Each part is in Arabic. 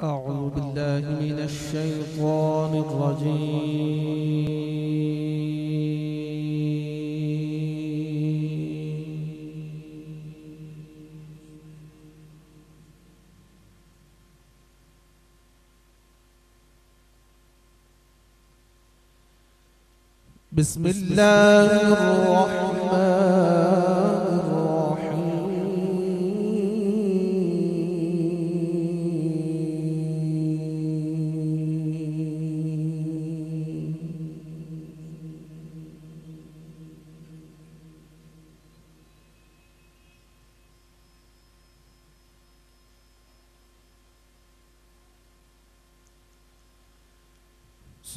أعوذ بالله من الشيطان الرجيم. بسم الله الرحمن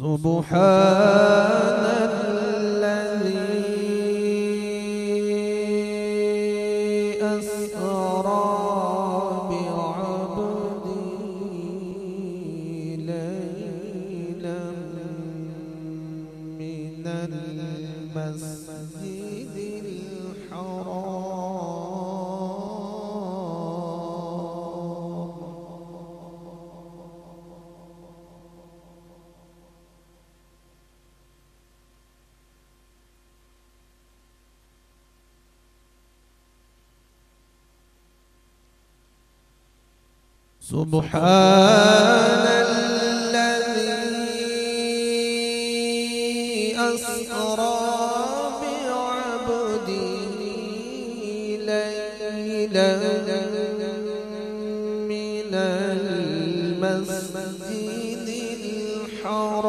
سبحان الذي أسرى بعبده ليلا من المسجد الحرام سبحان الذي أسرى بعبده ليلا من المسجد الحرام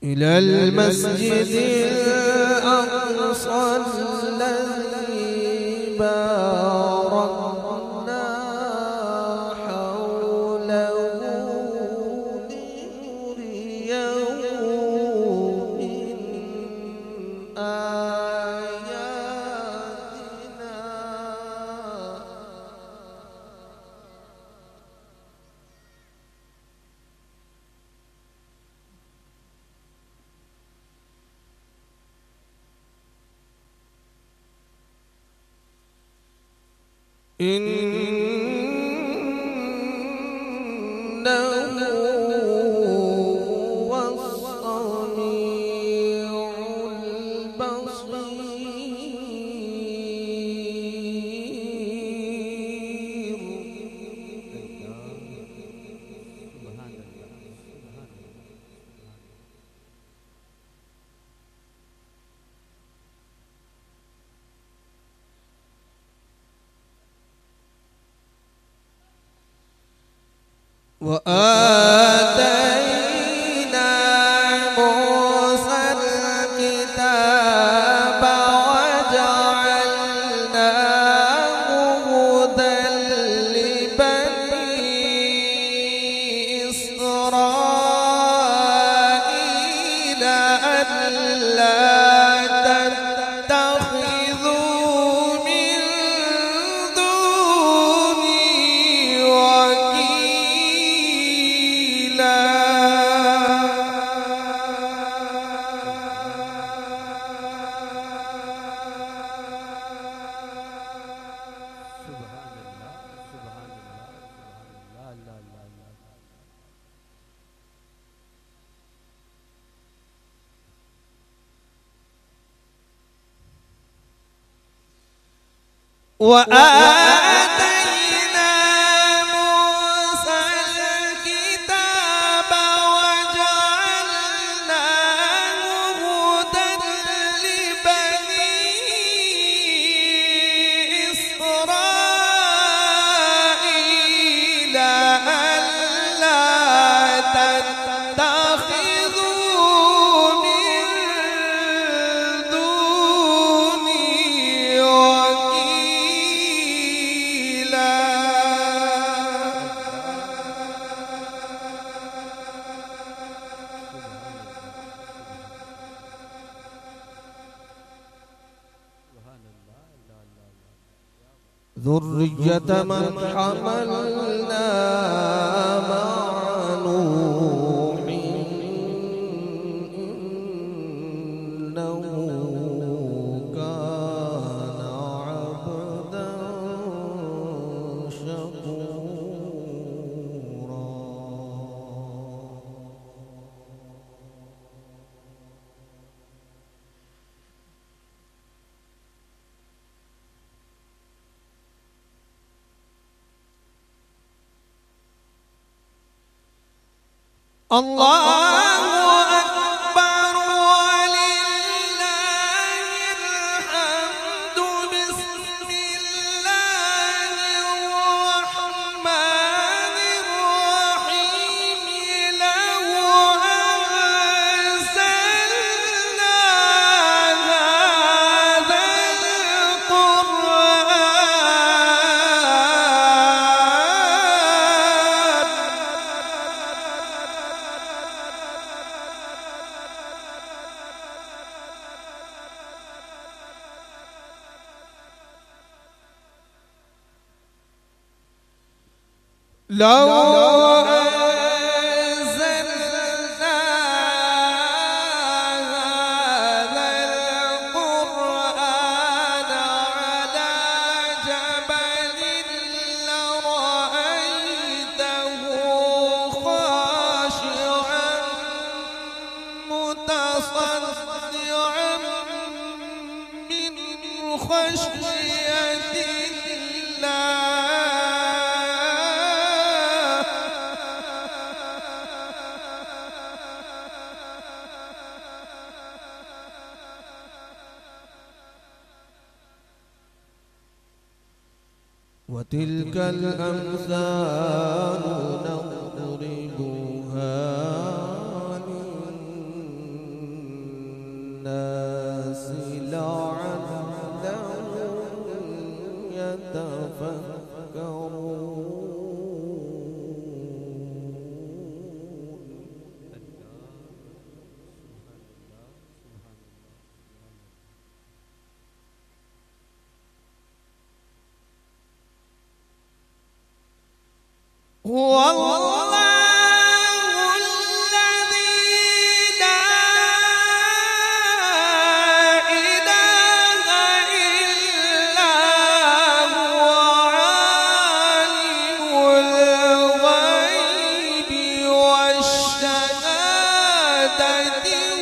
إلى المسجد الأقصى الذي باركنا حوله لنريه من آياتنا إنه هو السميع وآتينا موسى الكتاب وجعلناه هدى لبني إسرائيل ألا تتخذوا من دوني وكيلا. وآتينا موسى الكتاب وجعلناه هدى لبني إسرائيل ألا تتخذوا من دوني وكيلا. ذرية من حملنا مع نوح إنه كان عبدا شكورا. الله أكبر ولله الحمد. بسم الله الرحمن الرحيم. لو أنزلنا هذا لو أنزلنا هذا القرآن على جبل لرأيته خاشعا متصدعا من خشية الله. وتلك الأمثال نضربها للناس لعلهم يتفكرون. هو الله الذي لا إله إلا هو عالم الغيب والشهادة.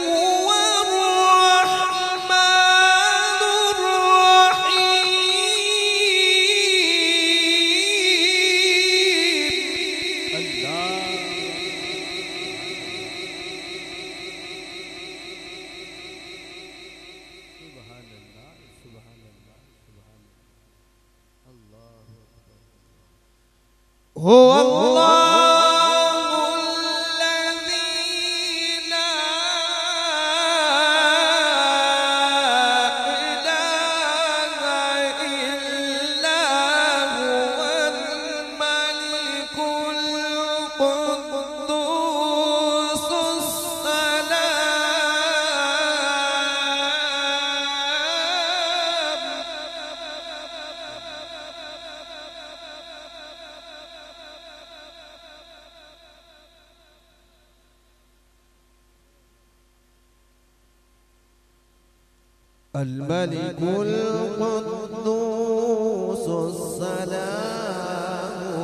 هو الرحمن هو الله الذي لا إله إلا هو الملك القدوس الملك القدوس السلام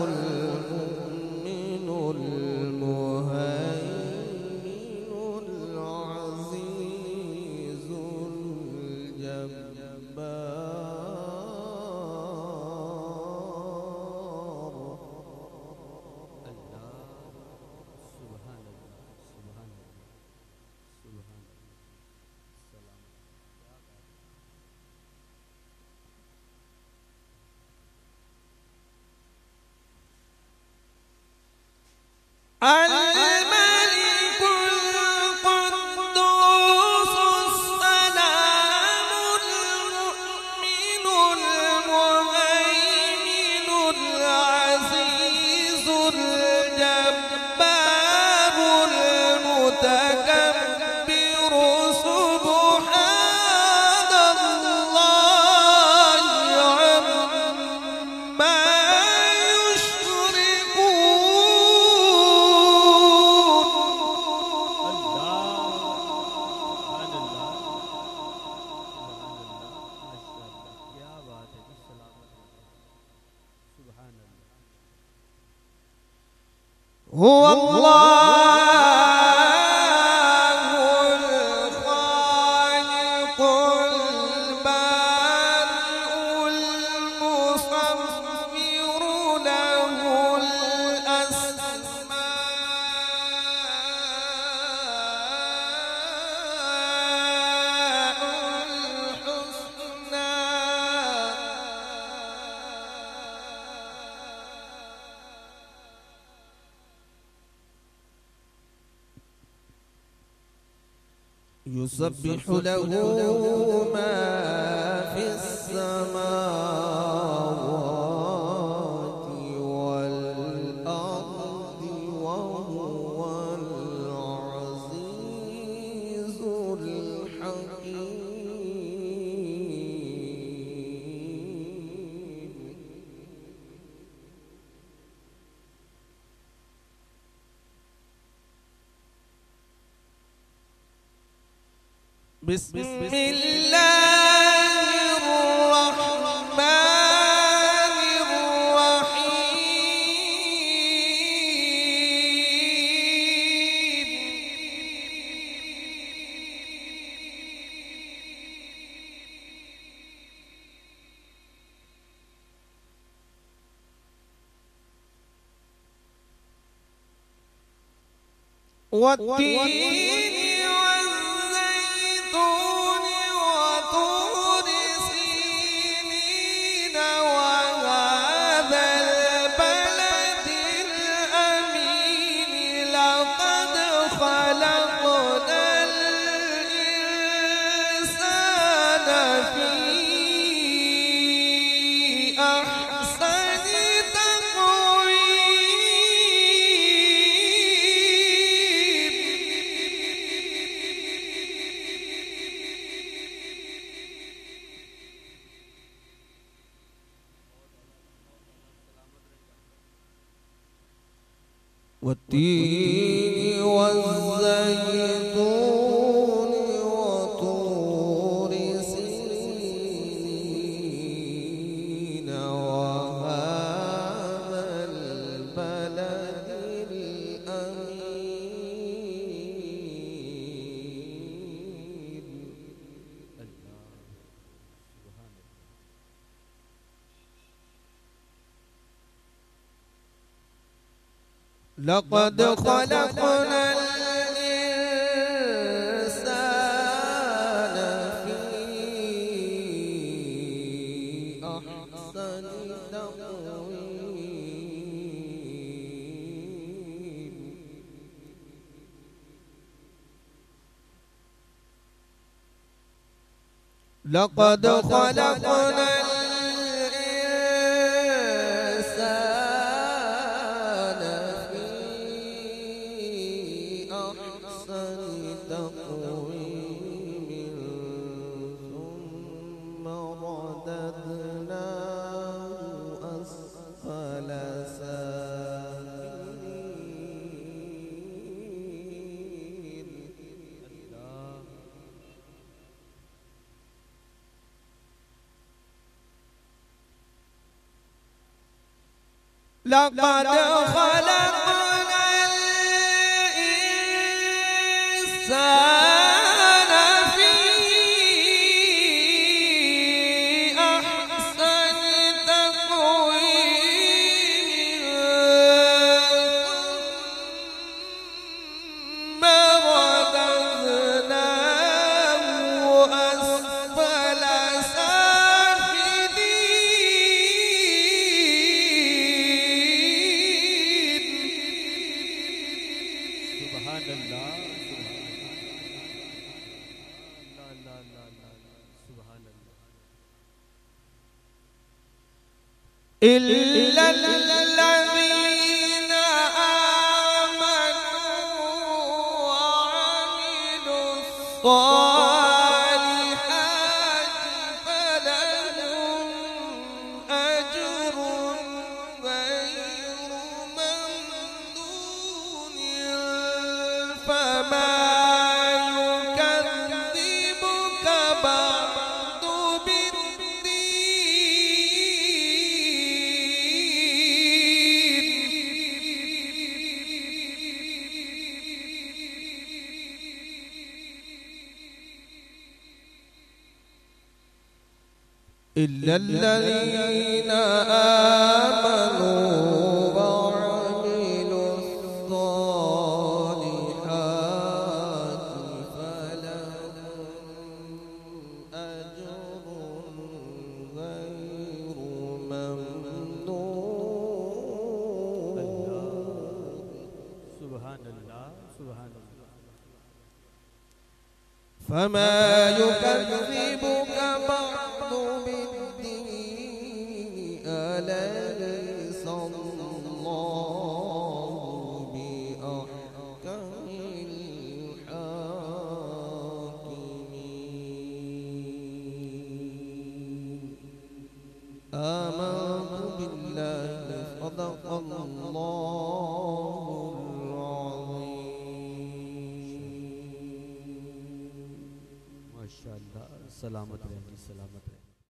المؤمن المهيمن العزيز الجبار. الملك القدوس السلام المؤمن المهيمن العزيز الجبار المتكبر. سبحان الله عما هو الله الخالق البارئ المصور له الأسماء الحسنى يسبح له ما في السماوات والأرض وهو العزيز الحكيم. بسم الله الرحمن الرحيم. والتين والزيتون وطور سينين وهذا البلد الأمين لقد خلقنا الإنسان في أحسن والتين والزيتون وطور سينين وهذا البلد الأمين. لقد خلقنا الإنسان في أحسن تقويم. لقد خلقنا ثم رددناه أسفل سافلين. لقد خلقنا الإنسان في أحسن تقويم ثم رددناه أسفل سافلين. سبحان الله. إلا الذين آمنوا وعملوا الصالحات فلهم أجر غير ممنون. فما يكذبك بعد بالدين. إلا الذين آمنوا وعملوا الصالحات فلهم أجر غير ممنون. سبحان الله سبحان الله. فما يكذبك بعد بالدين أليس الله بأحكم الحاكمين. آمنت بالله صدق الله العظيم. माशाअल्लाह. सलामत रहें, सलामत रहें.